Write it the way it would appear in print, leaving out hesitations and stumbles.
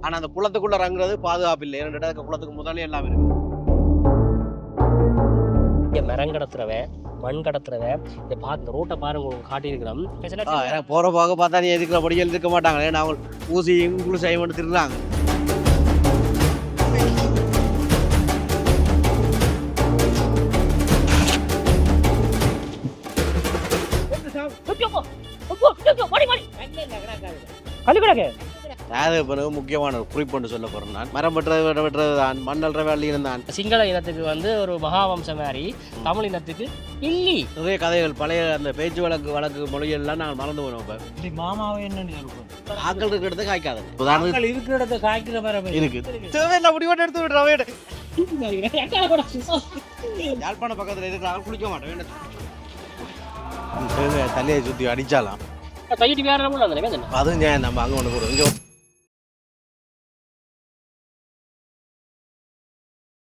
ஆனா அந்த குளத்துக்குள்ள இறங்குறது பாதுகாப்பு இல்லை. ஏன்னா குளத்துக்கு முதலே எல்லாம் இருக்கு. மரம் கடத்துறவன், மண் கடத்துறவன், இதை பார்த்து ரோட்டை பாருங்க காட்டியிருக்கிறோம். எனக்கு போற போக பார்த்தா நீ எதுக்குற படிகள் இருக்க மாட்டாங்க. ஏன்னா அவங்க ஊசியும் குளிசையும் மட்டும் திருடுறாங்க. முக்கியமான குறிப்பு சொல்ல போறேன். நான் மரம் வெட்டுறது தான், மண்ணல்ற வேலையும் தான். சிங்கள இனத்துக்கு வந்து ஒரு மகாவம்சம் மாதிரி, தமிழ் இனத்துக்கு இல்லி நிறைய கதைகள், பழைய அந்த பேச்சு வழக்கு மொழியெல்லாம் நான் மறந்து போனோம். இப்ப மாமாவை என்னன்னு சொல்லுவோம், ஆக்கள் இருக்கிற இடத்த காய்க்காது. இருக்கிற இடத்த காய்க்கிற மரம் இருக்கு. தேவையில்லை முடிவோட்டு எடுத்து விடுறேன். யாழ்ப்பாண பக்கத்துல இருக்கிறாங்க, குளிக்க மாட்டேன். தலையை சுத்தி அடிச்சாலாம் அதுவும் நம்ம அங்க ஒண்ணு போடுவோம்.